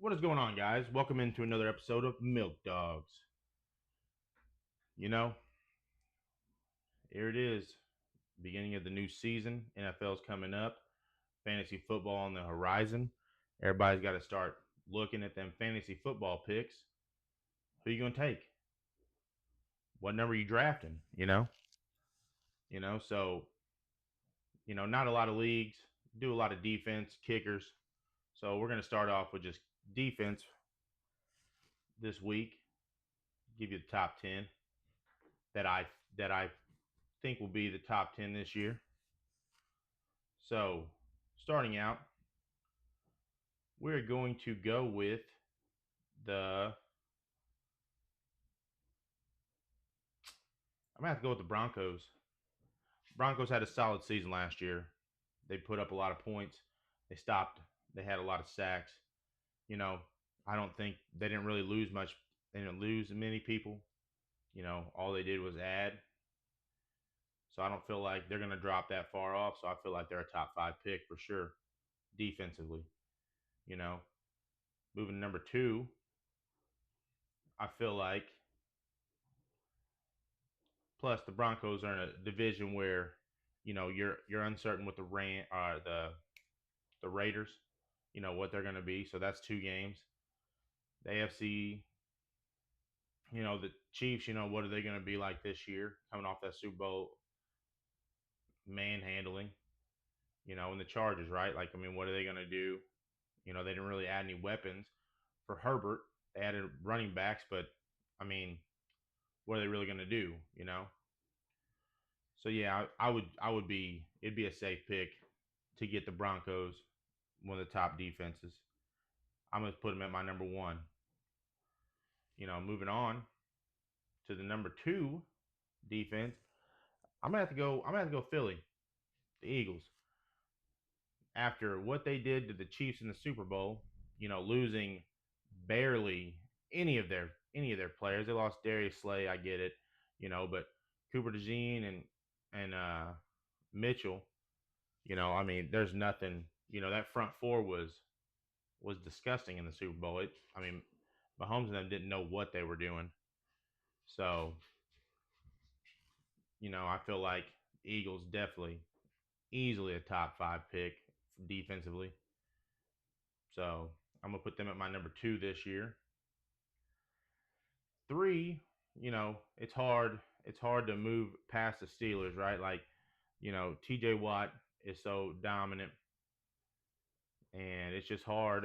What is going on, guys? Welcome into another episode of Milk Dogs. You know, here it is, beginning of the new season. NFL's coming up, fantasy football on the horizon. Everybody's got to start looking at them fantasy football picks. Who you gonna take? What number are you drafting? So not a lot of leagues do a lot of defense, kickers. So we're gonna start off with just defense this week. Give you the top 10 that I think will be the top 10 this year. So, starting out, we're going to go with the. I'm going to have to go with the Broncos. Broncos had a solid season last year. They put up a lot of points. They stopped. They had a lot of sacks. I don't think they didn't really lose much. They didn't lose many people. All they did was add. So I don't feel like they're going to drop that far off. So I feel like they're a top 5 pick for sure defensively. You know, moving to number 2, I feel like. Plus, the Broncos are in a division where you're uncertain with the Raiders. What they're going to be. So that's 2 games. The AFC. The Chiefs. What are they going to be like this year? Coming off that Super Bowl manhandling. And the Chargers, right? What are they going to do? They didn't really add any weapons for Herbert. They added running backs, but I mean, what are they really going to do? So yeah, it'd be a safe pick to get the Broncos, one of the top defenses. I'm gonna put them at my number 1. Moving on to the number 2 defense, I'm gonna have to go Philly, the Eagles. After what they did to the Chiefs in the Super Bowl, losing barely any of their players. They lost Darius Slay, I get it, but Cooper DeJean and Mitchell. There's nothing. That front four was disgusting in the Super Bowl. Mahomes and them didn't know what they were doing. So, I feel like Eagles definitely easily a top 5 pick defensively. So I'm gonna put them at my number 2 this year. 3, it's hard. It's hard to move past the Steelers, right? TJ Watt is so dominant, and it's just hard.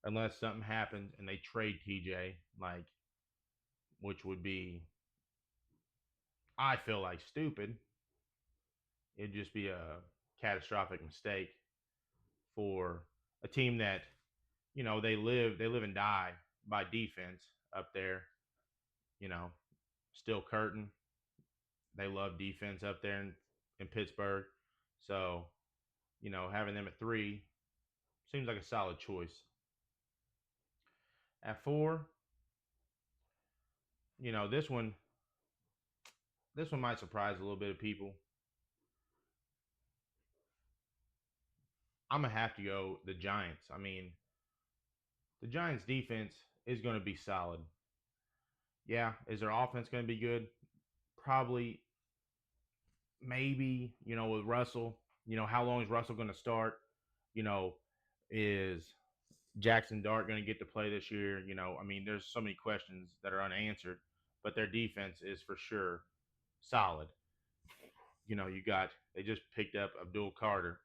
Unless something happens and they trade TJ, which would be, I feel like, stupid. It'd just be a catastrophic mistake for a team that, they live and die by defense up there. You know, Still Curtin, they love defense up there in Pittsburgh. So, having them at 3 seems like a solid choice. At 4, you know, this one this one might surprise a little bit of people. I'm gonna have to go the Giants. The Giants defense is going to be solid. Yeah, is their offense going to be good? Probably, maybe. With Russell, how long is Russell going to start? You know, is Jackson Dart going to get to play this year? There's so many questions that are unanswered, but their defense is for sure solid. They just picked up Abdul Carter.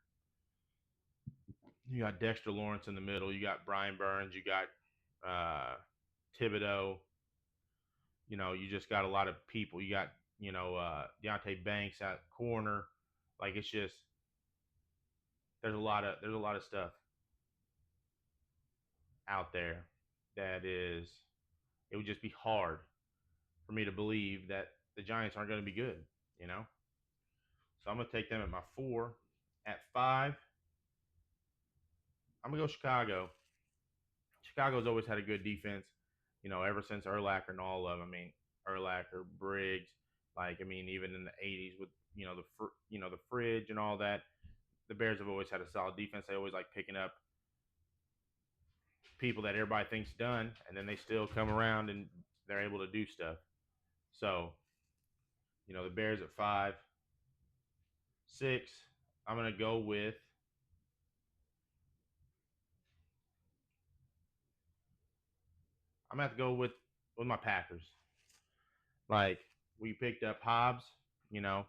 You got Dexter Lawrence in the middle. You got Brian Burns. You got uh, Thibodeau. You just got a lot of people. You got Deontay Banks at corner. It's just there's a lot of stuff out there that is it would just be hard for me to believe that the Giants aren't going to be good. You know, so I'm gonna take them at my 4. At 5, I'm gonna go Chicago. Chicago's always had a good defense, ever since Urlacher and all of them. Urlacher, Briggs, even in the '80s with the fridge and all that. The Bears have always had a solid defense. They always like picking up people that everybody thinks done, and then they still come around and they're able to do stuff. So, the Bears at 5, 6. I'm gonna go with. I'm gonna have to go with my Packers. Like we picked up Hobbs. You know,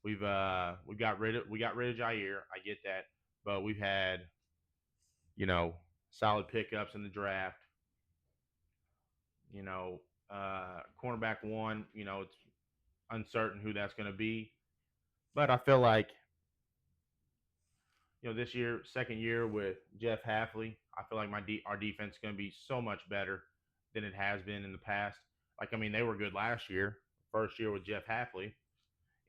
we got rid of Jair. I get that, but we've had solid pickups in the draft. You know, cornerback one. It's uncertain who that's going to be, but I feel like this year, second year with Jeff Halfley, I feel like our defense is going to be so much better than it has been in the past. Like I mean, they were good last year, first year with Jeff Halfley,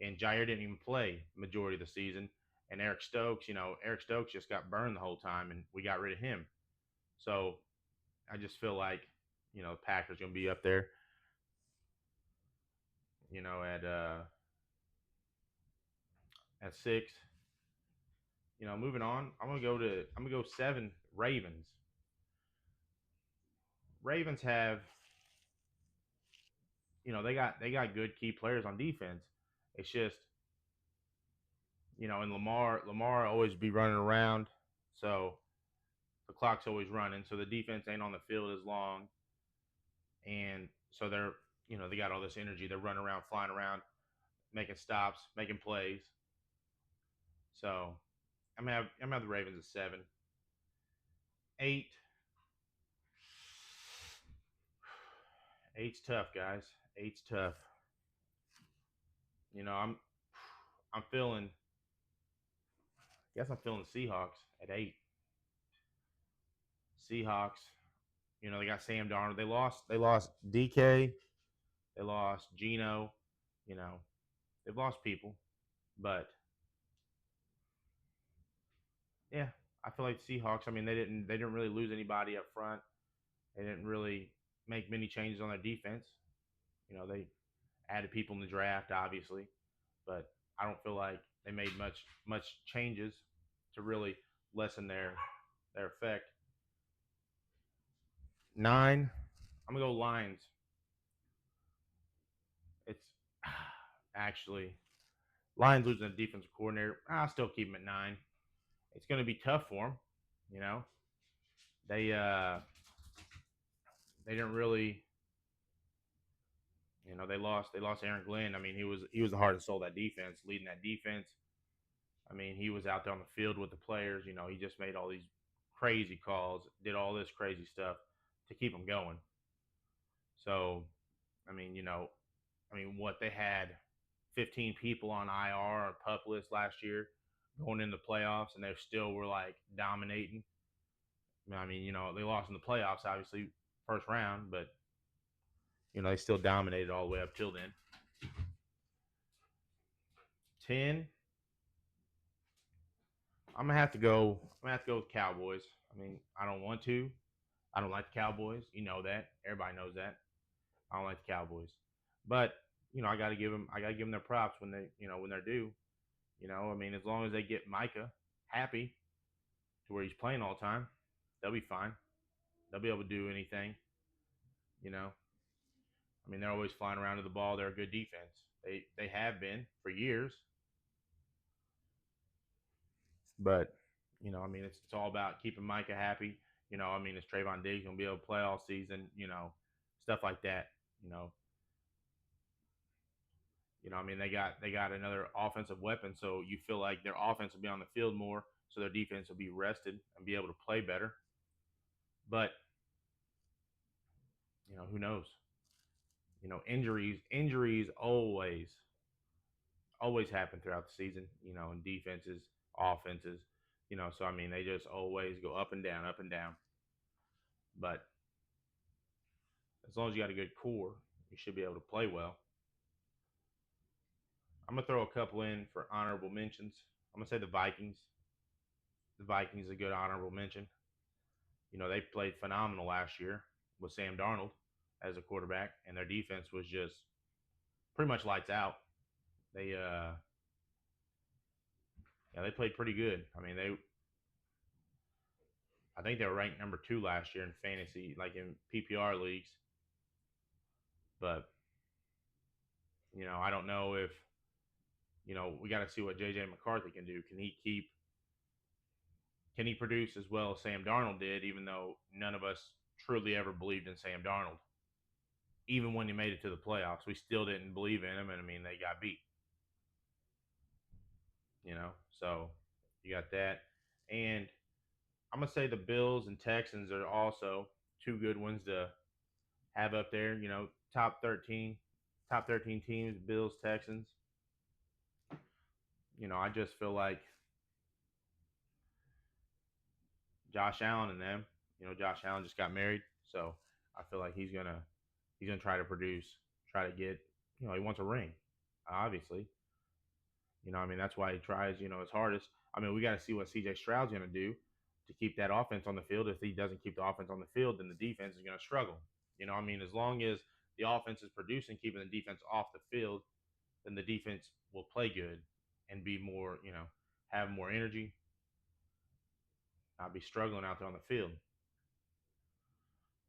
and Jair didn't even play majority of the season. And Eric Stokes just got burned the whole time, and we got rid of him. So I just feel like the Packers going to be up there. At 6. Moving on, I'm gonna go 7. Ravens. Ravens have they got good key players on defense. It's just and Lamar always be running around, so the clock's always running, so the defense ain't on the field as long, and so they got all this energy. They're running around, flying around, making stops, making plays. So I'm gonna have the Ravens at 7. 8. Eight's tough, guys. Eight's tough. I'm feeling. I guess I'm feeling the Seahawks at 8. Seahawks. They got Sam Darnold. They lost DK. They lost Geno. You know, they've lost people, but yeah, I feel like the Seahawks. I mean, they didn't really lose anybody up front. They didn't really make many changes on their defense. They added people in the draft, obviously, but I don't feel like they made much changes to really lessen their effect. 9. I'm gonna go Lions. It's actually Lions losing a defensive coordinator. I'll still keep them at 9. It's gonna be tough for them. You know, they they didn't really. They lost Aaron Glenn. I mean, he was the heart and soul of that defense, leading that defense. I mean, he was out there on the field with the players. He just made all these crazy calls, did all this crazy stuff to keep them going. So, I mean, what they had 15 people on IR or pup list last year going into the playoffs, and they still were like dominating. I mean, they lost in the playoffs, obviously, first round, but they still dominated all the way up till then. 10. I'm gonna have to go. I'm gonna have to go with Cowboys. I mean, I don't want to. I don't like the Cowboys. You know that. Everybody knows that. I don't like the Cowboys, but I got to give them. I got to give them their props when they're due. I mean, as long as they get Micah happy to where he's playing all the time, they'll be fine. They'll be able to do anything. You know, I mean, they're always flying around to the ball. They're a good defense. They have been for years. But I mean, it's all about keeping Micah happy. I mean, is Trayvon Diggs gonna be able to play all season? Stuff like that. You know, I mean, they got another offensive weapon, so you feel like their offense will be on the field more, so their defense will be rested and be able to play better. But who knows? Injuries always happen throughout the season. In defenses, offenses. So I mean, they just always go up and down, up and down. But as long as you got a good core, you should be able to play well. I'm gonna throw a couple in for honorable mentions. I'm gonna say the Vikings. The Vikings is a good honorable mention. They played phenomenal last year with Sam Darnold as a quarterback, and their defense was just pretty much lights out. They yeah, they played pretty good. I mean, I think they were ranked number 2 last year in fantasy, like in PPR leagues. But I don't know if we got to see what JJ McCarthy can do. Can he produce as well as Sam Darnold did? Even though none of us truly ever believed in Sam Darnold, even when he made it to the playoffs, we still didn't believe in him, and I mean they got beat. So you got that, and I'm gonna say the Bills and Texans are also two good ones to have up there. Top 13, top 13 teams: Bills, Texans. I just feel like Josh Allen and them. Josh Allen just got married, so I feel like he's gonna try to produce, try to get. He wants a ring, obviously. I mean that's why he tries. His hardest. I mean we got to see what C.J. Stroud's gonna do to keep that offense on the field. If he doesn't keep the offense on the field, then the defense is gonna struggle. I mean as long as the offense is producing, keeping the defense off the field, then the defense will play good and be more. Have more energy, not be struggling out there on the field.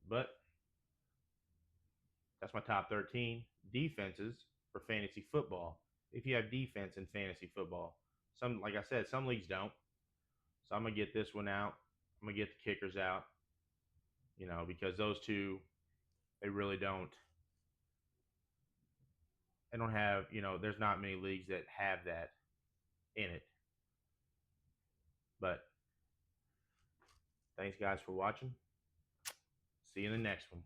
But that's my top 13 defenses for fantasy football. If you have defense in fantasy football, like I said, some leagues don't. So I'm gonna get this one out. I'm gonna get the kickers out. Because those two, they really don't. They don't have. There's not many leagues that have that in it. But thanks guys for watching. See you in the next one.